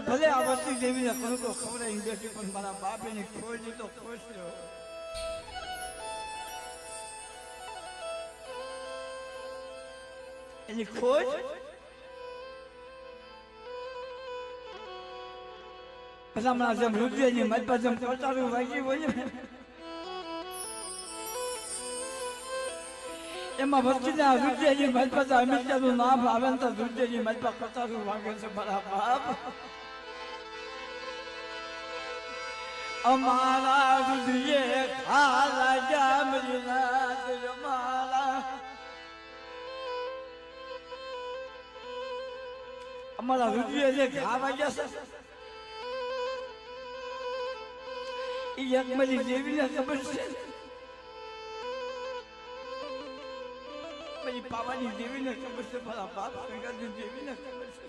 ભલે આ વસ્તી દેવીને કણકો ખવડાવી બેઠી પણ મારા બાપ એની ખોઈ તો ખુશ રહ્યો. એની ખોજ ભલામણા જેમ રુદ્રની મારી પાસે જેમ કટારું વાગી હોય ને એમાં વસ્તીના રુદ્રની મારી પાસે અમિતાનું નામ આવે ને તો રુદ્રની મારી પાસે કટારું વાગે છે મારા બાપ. અમારા રુદ્રીએ ખાલા જામરીના અમારા અમારા રુદ્રીએ જે ઘા વાગ્યા છે એ યજ્ઞની દેવીને ખબર છે, પછી પાવાની દેવીને ખબર છે, મારા બાપ ગંગાજી દેવીને ખબર છે.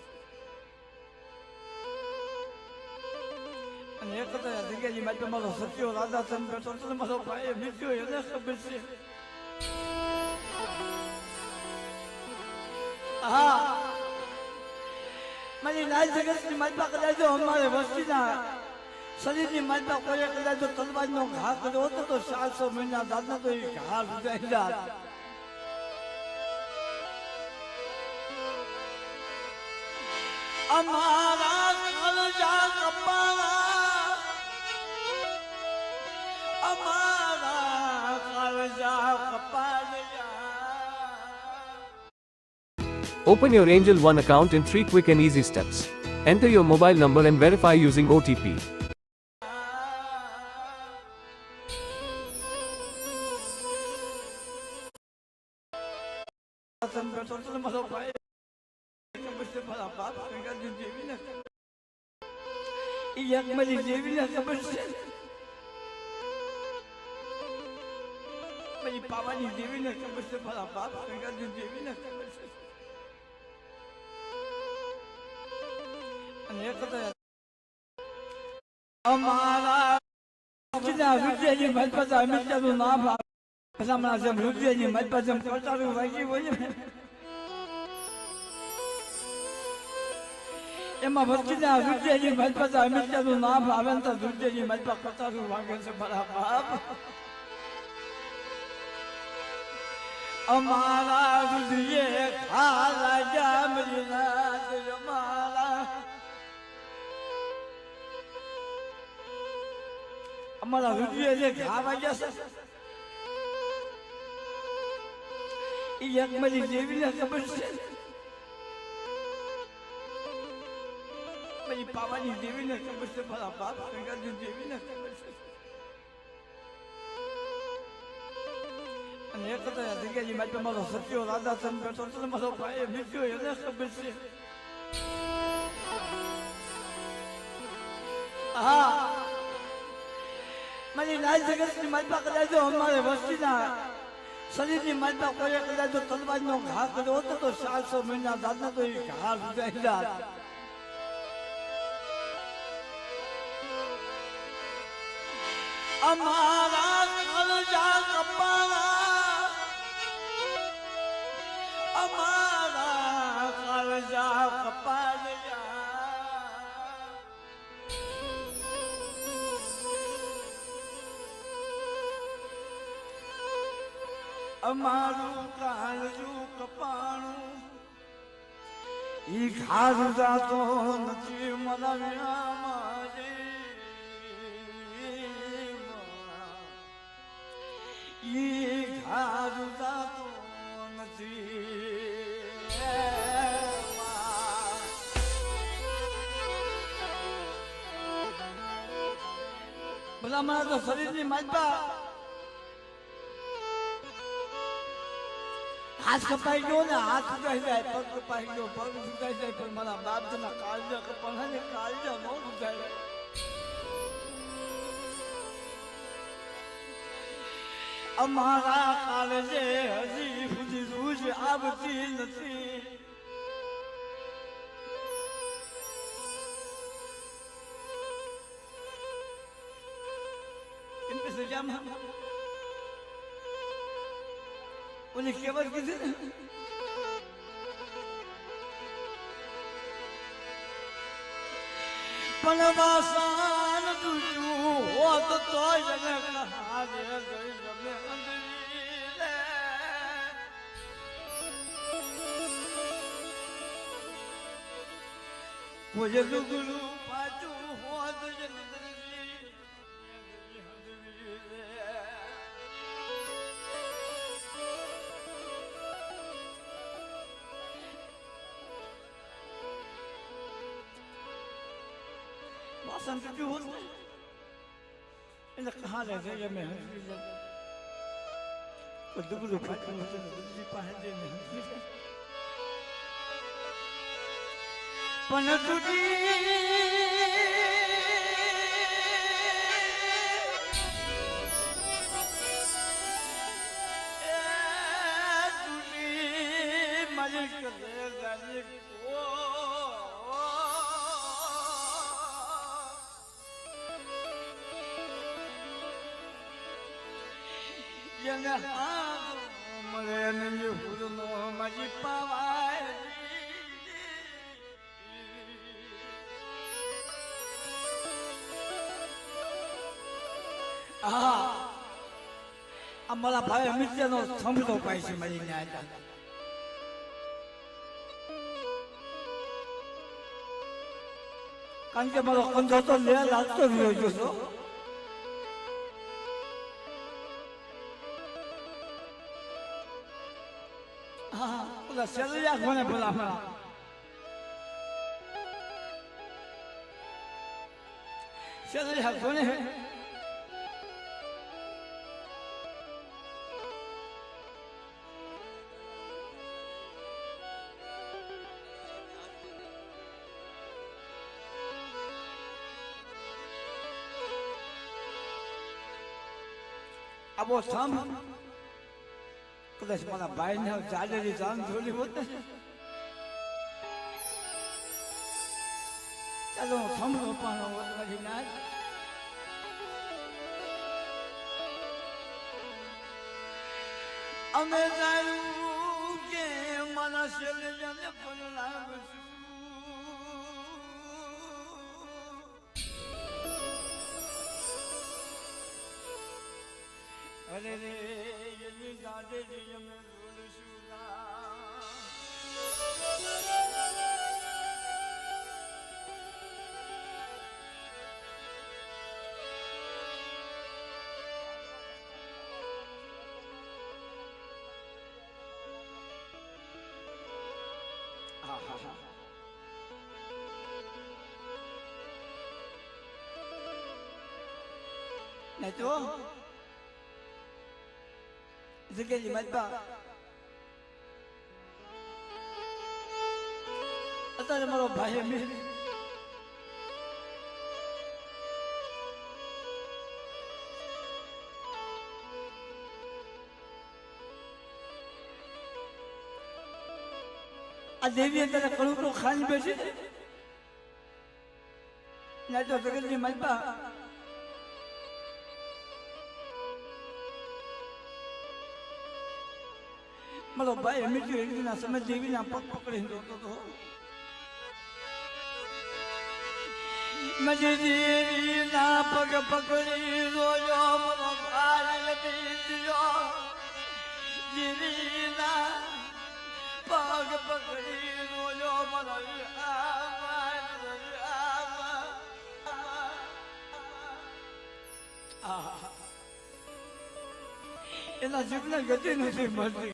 અને એક હતા જગ્યાજી માટે મારો સત્યો રાધા ચંદ બેઠો હતો, મારો ભાઈ મિત્યો એને ખબર છે. હા મારી નાય જગતની માલપા કદાચ અમારે વસ્તીના શરીરની માલપા કોઈ કદાચ તલવારનો ઘા કર્યો હતો તો 400 મહિના દાદા તો એ ઘા રૂજાઈ જાત. અમારા કલજા કપાળા અમારા કલજા કપાળા. Open your Angel One account in 3 quick and easy steps. Enter your mobile number and verify using OTP. યજ્ઞની દેવીને ખબર છે, પછી પાવાની દેવીને ખબર છે, મારા બાપ ગંગાજી દેવીને ખબર છે. અને એક હતા અમારા રુદ્રની મારી પાસે અમિતાનું નામ આવે ભલામણા જેમ રુદ્રની મારી પાસે જેમ કટારું વાગી હોય ને એમાં વસ્તીના રુદ્રની મારી પાસે અમિતાનું નામ આવે ને તો રુદ્રની મારી પાસે કટારું વાગે છે મારા બાપ. અમારા રુદ્રીએ ખાલા જામરીના અમારા અમારા રુદ્રીએ જે ઘા વાગ્યા છે એ યજ્ઞની દેવીને ખબર છે, પછી પાવાની દેવીને ખબર છે, મારા બાપ ગંગાજી દેવીને ખબર છે. અને એક હતા જગ્યાજી માટે મારો સત્યો રાધા ચંદ બેઠો હતો, મારો ભાઈ મિત્યો એને ખબર છે. હા મારી નાય જગતની માલપા કદાચ અમારે વસ્તીના શરીરની માલપા કોઈ કદાચ તલવારનો ઘા કર્યો હતો તો 400 મહિના દાદા તો એ ઘા રૂજાઈ જાત. અમારા કલજા કપાળા અમારા કલજા કપાળા. અમારું કાળજું કપાણું ઈ ઘારું જાતો નથી મારા મારી ઈ ઘારું જાતો નથી. ભલા મારા તો શરીરની માલપા હાથ કપાઈ ગયો ને હાથ સુકાઈ જાય, પગ કપાઈ ગયો પગ સુકાઈ જાય, પણ મારા બાપ ના કાળજા કપાણા ને કાળજા ન સુકાય. અમારા કાળજે હજી સુધી રૂજ આવતી નથી. એમ પછી જામ ઓલી કેવર કીધી ને પણ વાસણ તૂટ્યું હોત તોય એને હારે ગઈ ગમે અંદરી રે. કોઈ લુગડું પાછું હોત અંદરી રે. वासन टूटी होत એટલે કહાં રહે છે મેં હંસી જાય તો દુબળું ફાટું હોત ને દુબળી પાસે જઈને હંસી જાય પણ તૂટી મારી કરે ગાલી Yang merenung hurno maji pawai. અમારા ભાઈ અમિત્યાનો સમજો પાય છે મારી ન્યાય કારણ કે મારો કંધો તો લે લાગતો રહ્યો છો ઓલા શેરયા કોને બોલા શેરયા કોને આબો સામ કદાચ મારા ભાઈને ચાલેલી જાન જોલી હોત ને ચાલો સમજો પણ મારી ના અમે જાણ્યું કે મારા શેરજાને પણ લાગશું અરે રે એની ગાડી અમે બોલશું નહીં તો જગ્યાની મતબા અત્યારે મારો ભાઈ મેં આ દેવી અત્યારે કડું તો ખાલી બેસી ના તો જગતની મતબા મારો ભાઈ અમિત્યો એકદીના સમય દેવીના પગ પકડીને જોતો હતો દેવીના પગ પકડી જોયો મારો ભાઈ અમિત્યો દેવીના પગ પકડી જોયો મારો એના જીવને ગતિ નથી મળતી